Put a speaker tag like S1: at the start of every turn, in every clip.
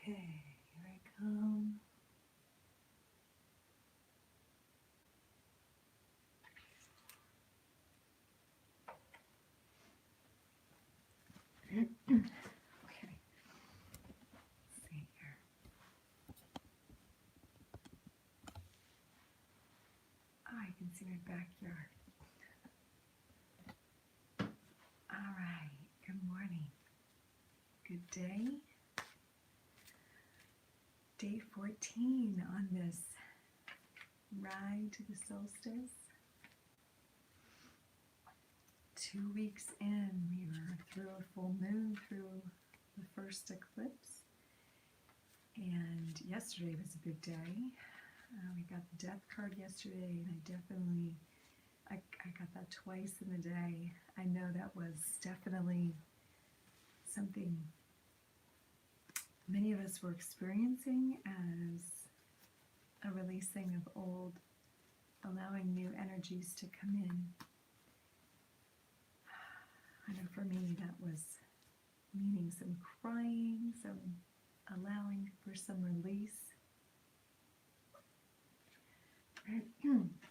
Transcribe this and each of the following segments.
S1: Okay, here I come. Okay, let's see here. Oh, I can see my backyard. All right, good morning. Good day. Day 14 on this ride to the solstice. 2 weeks in, we were through a full moon, through the first eclipse, and yesterday was a big day. We got the death card yesterday, and I got that twice in a day. I know that was definitely something many of us were experiencing as a releasing of old, allowing new energies to come in. I know for me that was meaning some crying, some allowing for some release.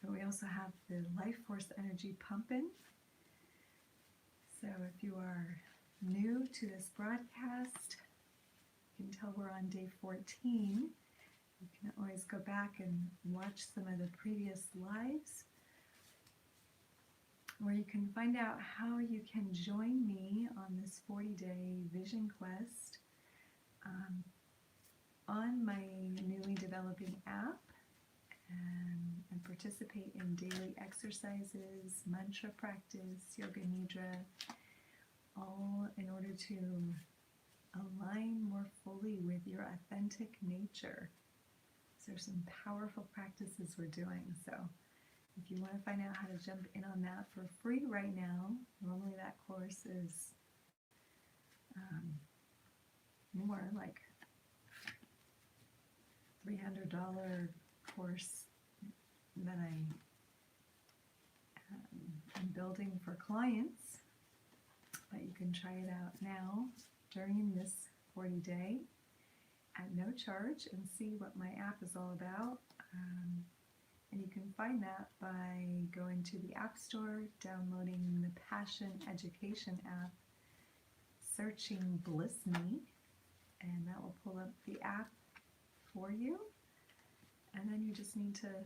S1: But we also have the life force energy pumping. So if you are new to this broadcast, you can tell we're on day 14. You can always go back and watch some of the previous lives, where you can find out how you can join me on this 40-day vision quest on my newly developing app, and participate in daily exercises, mantra practice, yoga nidra, all in order to align more fully with your authentic nature. So there's some powerful practices we're doing. So if you want to find out how to jump in on that for free right now, normally that course is more like $300 course that I'm building for clients, but you can try it out now during this 40-day at no charge and see what my app is all about. And you can find that by going to the App Store, downloading the Passion Education app, searching Bliss Me, and that will pull up the app for you. And then you just need to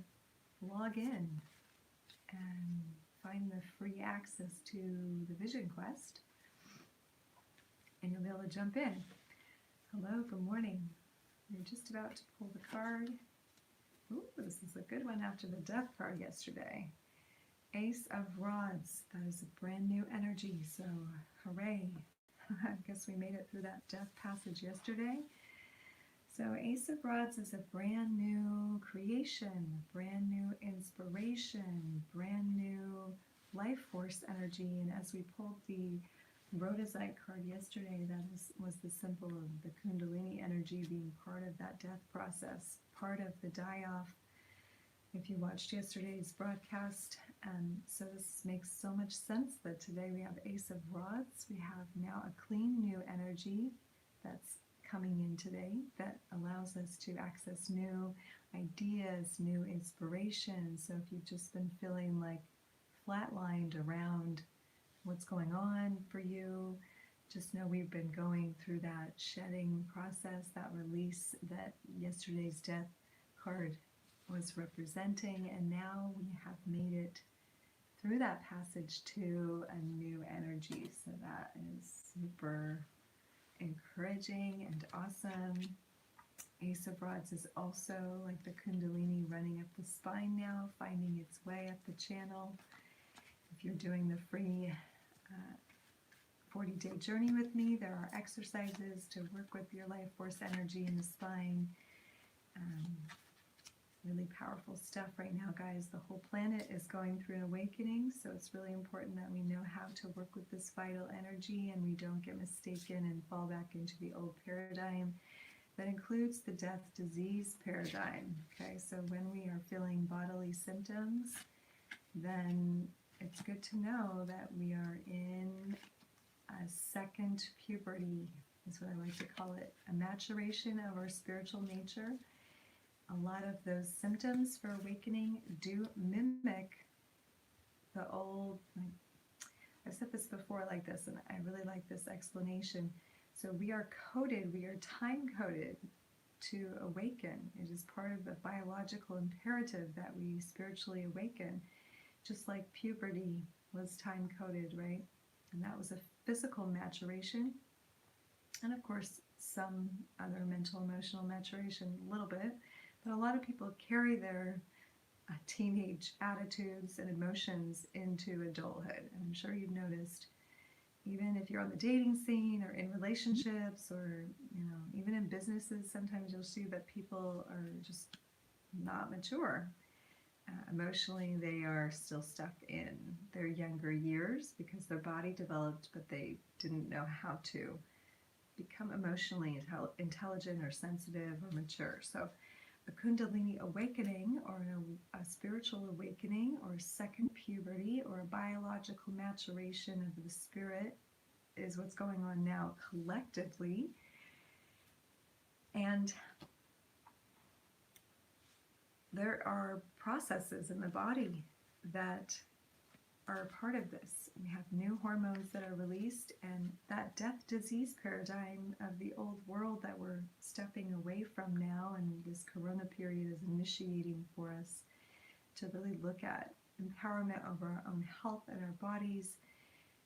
S1: log in and find the free access to the Vision Quest, and you'll be able to jump in. Hello, good morning. We're just about to pull the card. Ooh, this is a good one after the death card yesterday. Ace of Rods. That is a brand new energy, so hooray. I guess we made it through that death passage yesterday. So Ace of Rods is a brand new creation, brand new inspiration, brand new life force energy. And as we pulled the Rhodozite card yesterday, that was the symbol of the Kundalini energy being part of that death process, part of the die-off. If you watched yesterday's broadcast, so this makes so much sense that today we have Ace of Rods. We have now a clean new energy that's coming in today that allows us to access new ideas, new inspiration. So if you've just been feeling like flatlined around what's going on for you, just know we've been going through that shedding process, that release that yesterday's death card was representing, and now we have made it through that passage to a new energy. So that is super encouraging and awesome. Ace of Rods is also like the Kundalini running up the spine now, finding its way up the channel. If you're doing the free 40-day journey with me, there are exercises to work with your life force energy in the spine. Really powerful stuff right now, guys. The whole planet is going through an awakening, so it's really important that we know how to work with this vital energy and we don't get mistaken and fall back into the old paradigm. That includes the death disease paradigm. Okay, so when we are feeling bodily symptoms, then it's good to know that we are in a second puberty is what I like to call it, a maturation of our spiritual nature. A lot of those symptoms for awakening do mimic the old, I've said this before like this, and I really like this explanation. So we are coded, we are time coded to awaken. It is part of the biological imperative that we spiritually awaken, just like puberty was time coded, right? And that was a physical maturation, and of course some other mental, emotional maturation, a little bit, but a lot of people carry their teenage attitudes and emotions into adulthood. And I'm sure you've noticed, even if you're on the dating scene or in relationships or, even in businesses, sometimes you'll see that people are just not mature. Emotionally, they are still stuck in their younger years because their body developed, but they didn't know how to become emotionally intelligent or sensitive or mature. So a Kundalini awakening, or a spiritual awakening, or a second puberty, or a biological maturation of the spirit is what's going on now collectively. And there are processes in the body that are a part of this. We have new hormones that are released, and that death disease paradigm of the old world that we're stepping away from now, and this corona period is initiating for us to really look at empowerment over our own health and our bodies,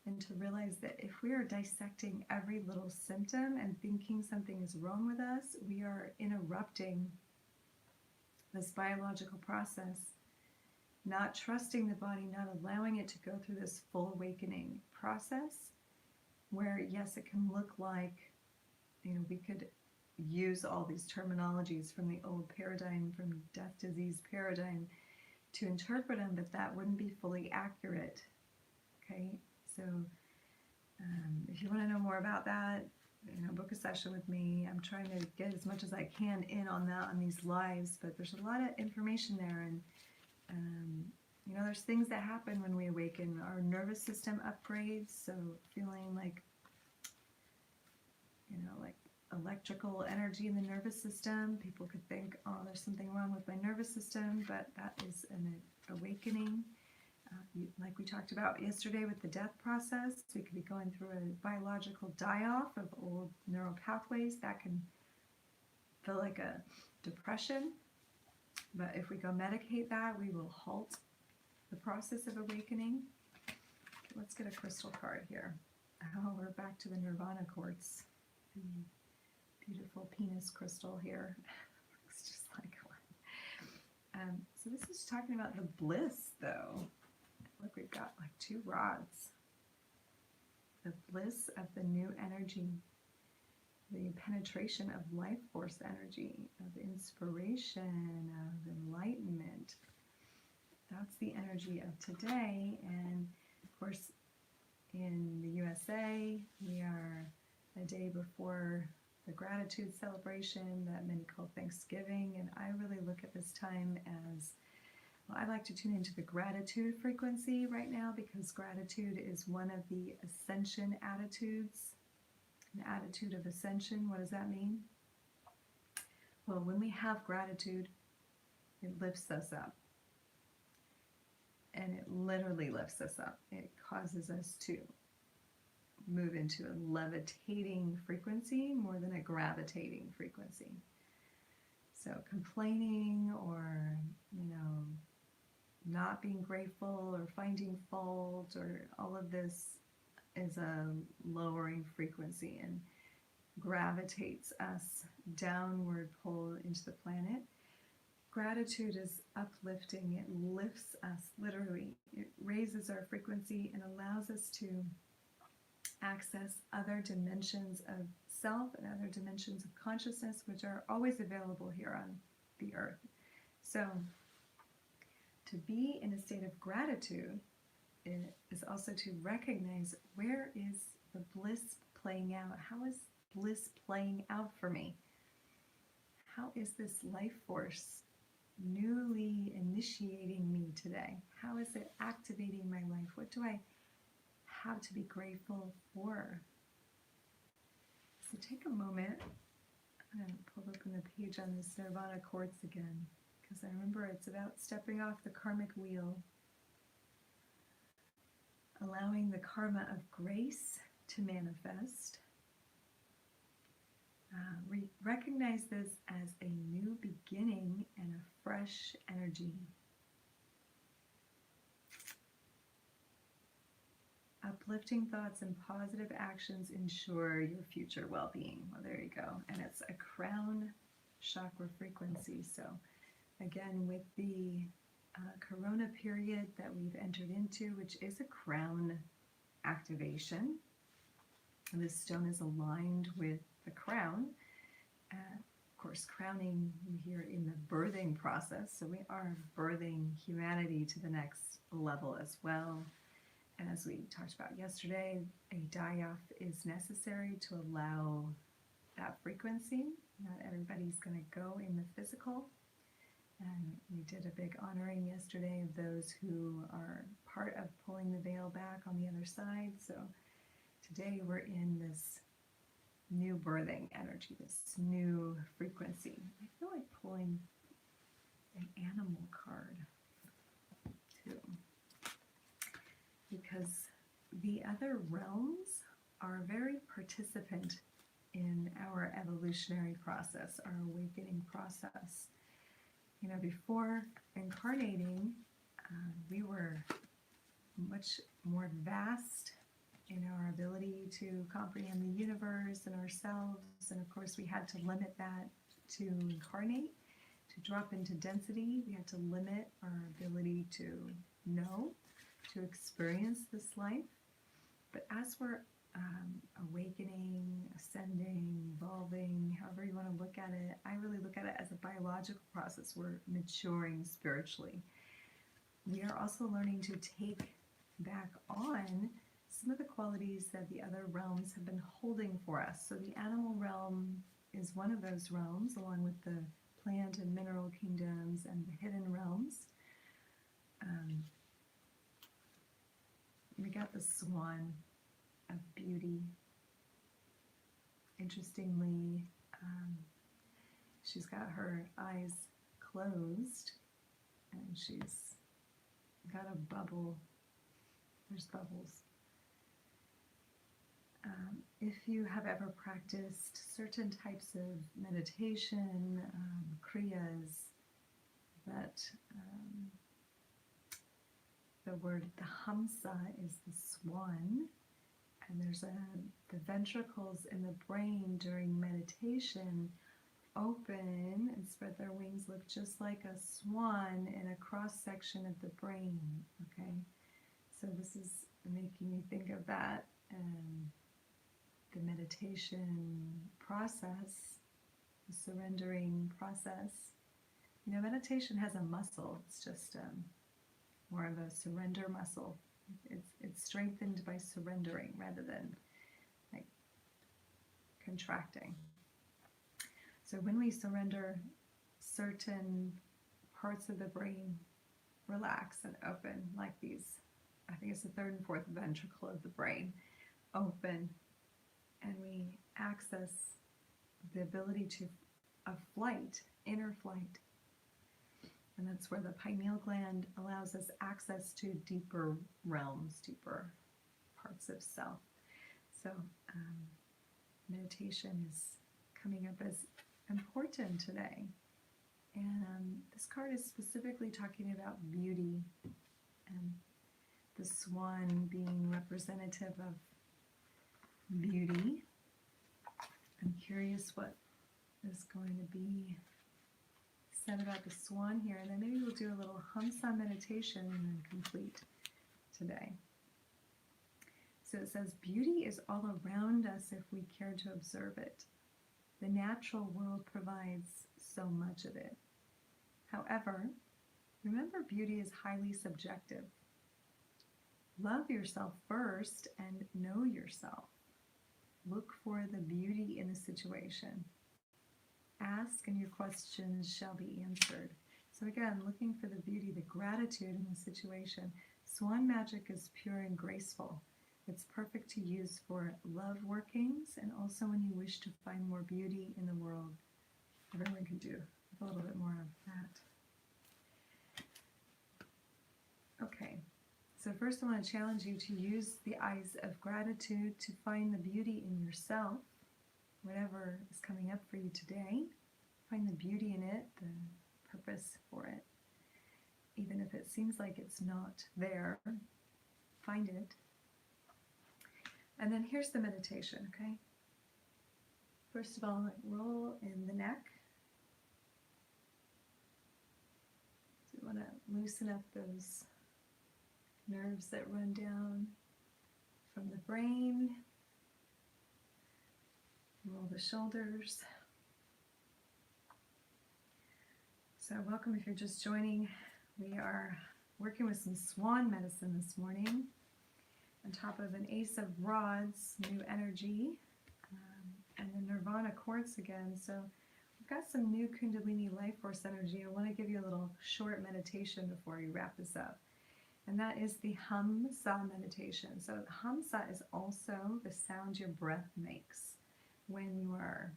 S1: and to realize that if we are dissecting every little symptom and thinking something is wrong with us, we are interrupting this biological process, not trusting the body, not allowing it to go through this full awakening process, where yes, it can look like, we could use all these terminologies from the old paradigm, from death disease paradigm, to interpret them, but that wouldn't be fully accurate. Okay, so if you want to know more about that, book a session with me. I'm trying to get as much as I can in on that on these lives, but there's a lot of information there, and there's things that happen when we awaken. Our nervous system upgrades, so feeling like, like electrical energy in the nervous system. People could think, oh, there's something wrong with my nervous system, but that is an awakening. Like we talked about yesterday with the death process, we could be going through a biological die-off of old neural pathways. That can feel like a depression. But if we go medicate that, we will halt the process of awakening. Okay, let's get a crystal card here. Oh, we're back to the Nirvana Quartz. The beautiful penis crystal here. Looks just like one. So this is talking about the bliss, though. Look, we've got like two rods. The bliss of the new energy, the penetration of life force energy, of inspiration, of enlightenment. That's the energy of today. And of course, in the USA, we are a day before the gratitude celebration that many call Thanksgiving. And I really look at this time as, I like to tune into the gratitude frequency right now, because gratitude is one of the ascension attitudes. An attitude of ascension. What does that mean? Well, when we have gratitude, it lifts us up. And it literally lifts us up. It causes us to move into a levitating frequency more than a gravitating frequency. So complaining or, not being grateful or finding fault or all of this is a lowering frequency and gravitates us downward pull into the planet. Gratitude is uplifting. It lifts us, literally. It raises our frequency and allows us to access other dimensions of self and other dimensions of consciousness, which are always available here on the earth. So to be in a state of gratitude is also to recognize, where is the bliss playing out? How is bliss playing out for me? How is this life force newly initiating me today? How is it activating my life? What do I have to be grateful for? Is So take a moment. I'm going to pull open the page on this Nirvana Quartz again, because I remember it's about stepping off the karmic wheel, allowing the karma of grace to manifest. Recognize this as a new beginning and a fresh energy. Uplifting thoughts and positive actions ensure your future well-being. Well, there you go. And it's a crown chakra frequency. So again, with the corona period that we've entered into, which is a crown activation, this stone is aligned with the crown. Of course, crowning you hear in the birthing process. So we are birthing humanity to the next level as well. And as we talked about yesterday, a die-off is necessary to allow that frequency. Not everybody's going to go in the physical. And we did a big honoring yesterday of those who are part of pulling the veil back on the other side. So today we're in this new birthing energy, this new frequency. I feel like pulling an animal card too, because the other realms are very participant in our evolutionary process, our awakening process. You know, before incarnating, we were much more vast in our ability to comprehend the universe and ourselves. And of course, we had to limit that to incarnate, to drop into density. We had to limit our ability to know, to experience this life. But as we're awakening, ascending, evolving, however you want to look at it, I really look at it as a biological process. We're maturing spiritually. We are also learning to take back on some of the qualities that the other realms have been holding for us. So the animal realm is one of those realms, along with the plant and mineral kingdoms and the hidden realms. We got the swan of beauty. Interestingly, she's got her eyes closed and she's got a bubble. There's bubbles. If you have ever practiced certain types of meditation, kriyas, that the word, the hamsa, is the swan, and there's the ventricles in the brain during meditation open and spread their wings, look just like a swan in a cross section of the brain. Okay, so this is making me think of that. The meditation process, the surrendering process. You know, meditation has a muscle. It's just more of a surrender muscle. It's strengthened by surrendering rather than like contracting. So when we surrender, certain parts of the brain relax and open, like these, I think it's the third and fourth ventricle of the brain, open, and we access the ability of flight, inner flight. And that's where the pineal gland allows us access to deeper realms, deeper parts of self. So meditation is coming up as important today. And this card is specifically talking about beauty, and the swan being representative of beauty. I'm curious what is going to be said about the swan here, and then maybe we'll do a little hamsa meditation and then complete today. So it says, beauty is all around us if we care to observe it. The natural world provides so much of it. However, remember, beauty is highly subjective. Love yourself first and know yourself. Look for the beauty in the situation. Ask and your questions shall be answered. So again, looking for the beauty, the gratitude in the situation. Swan magic is pure and graceful. It's perfect to use for love workings and also when you wish to find more beauty in the world. Everyone can do a little bit more of that. Okay, so first I want to challenge you to use the eyes of gratitude to find the beauty in yourself, whatever is coming up for you today. Find the beauty in it, the purpose for it. Even if it seems like it's not there, find it. And then here's the meditation, okay? First of all, roll in the neck. So you want to loosen up those nerves that run down from the brain. Roll the shoulders. So welcome if you're just joining. We are working with some swan medicine this morning on top of an Ace of Rods, new energy, and the Nirvana Quartz again. So we've got some new Kundalini life force energy. I want to give you a little short meditation before we wrap this up. And that is the Hum-Sa meditation. So the Hum-Sa is also the sound your breath makes when you are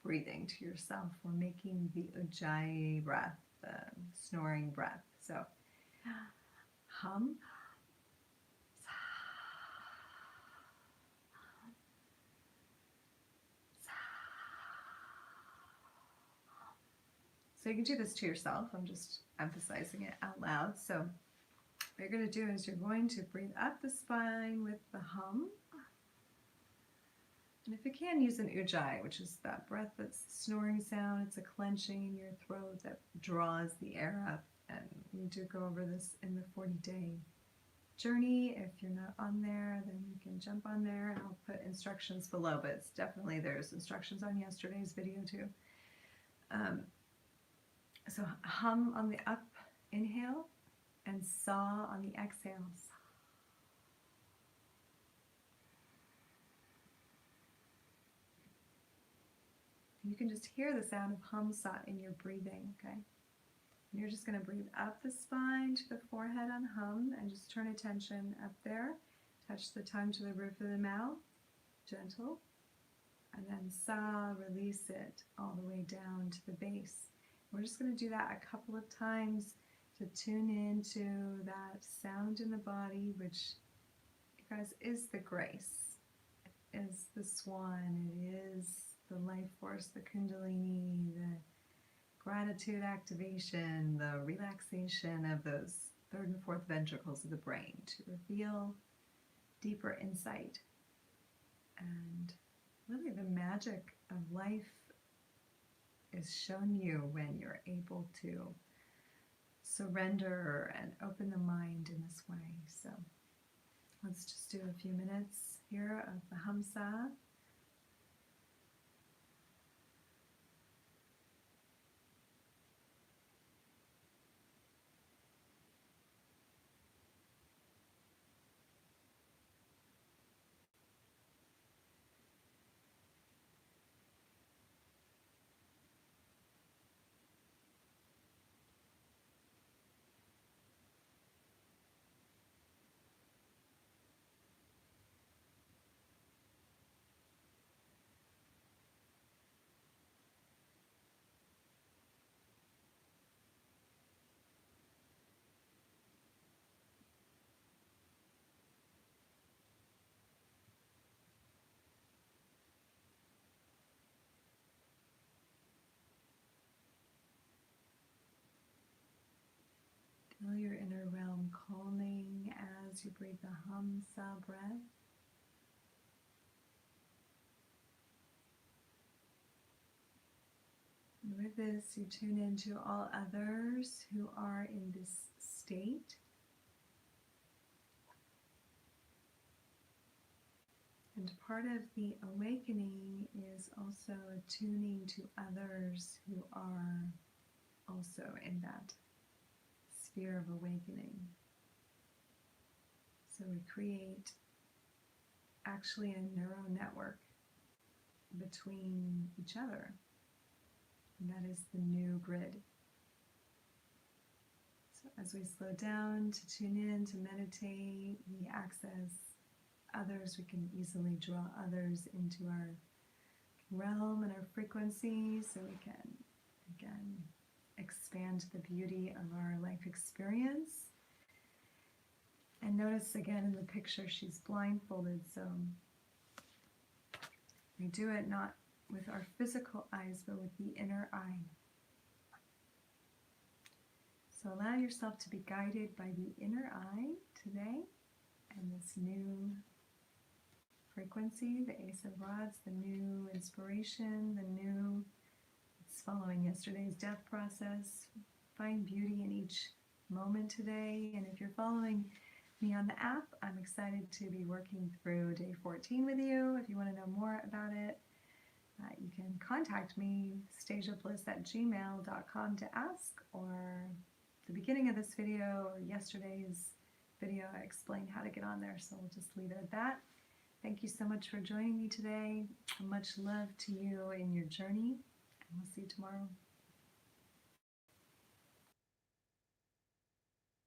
S1: breathing to yourself or making the Ujjayi breath, the snoring breath. So hum. So you can do this to yourself. I'm just emphasizing it out loud. So what you're going to do is you're going to breathe up the spine with the hum. And if you can, use an ujjayi, which is that breath that's the snoring sound. It's a clenching in your throat that draws the air up. And we do go over this in the 40-day journey. If you're not on there, then you can jump on there, and I'll put instructions below. But it's definitely, there's instructions on yesterday's video too. So hum on the up inhale and saw on the exhale. You can just hear the sound of hum-sa in your breathing, okay? And you're just going to breathe up the spine to the forehead on hum and just turn attention up there. Touch the tongue to the roof of the mouth, gentle. And then sa, release it all the way down to the base. We're just going to do that a couple of times to tune into that sound in the body, which, you guys, is the grace. It is the swan. It is the life force, the kundalini, the gratitude activation, the relaxation of those third and fourth ventricles of the brain to reveal deeper insight. And really the magic of life is shown you when you're able to surrender and open the mind in this way. So let's just do a few minutes here of the Hum-Sa. Feel your inner realm calming as you breathe the Hum-Sa breath. And with this, you tune into all others who are in this state. And part of the awakening is also attuning to others who are also in that sphere of awakening. So we create actually a neural network between each other. And that is the new grid. So as we slow down to tune in, to meditate, we access others. We can easily draw others into our realm and our frequency, so we can, again, expand the beauty of our life experience. And notice again in the picture, she's blindfolded, so we do it not with our physical eyes, but with the inner eye. So allow yourself to be guided by the inner eye today, and this new frequency, the Ace of Rods, the new inspiration, the new, it's following yesterday's death process. Find beauty in each moment today. And if you're following me on the app, I'm excited to be working through day 14 with you. If you want to know more about it, you can contact me, stasiabliss@gmail.com, to ask, or the beginning of this video or yesterday's video, I explained how to get on there, so we'll just leave it at that. Thank you so much for joining me today. Much love to you in your journey, and we'll see you tomorrow.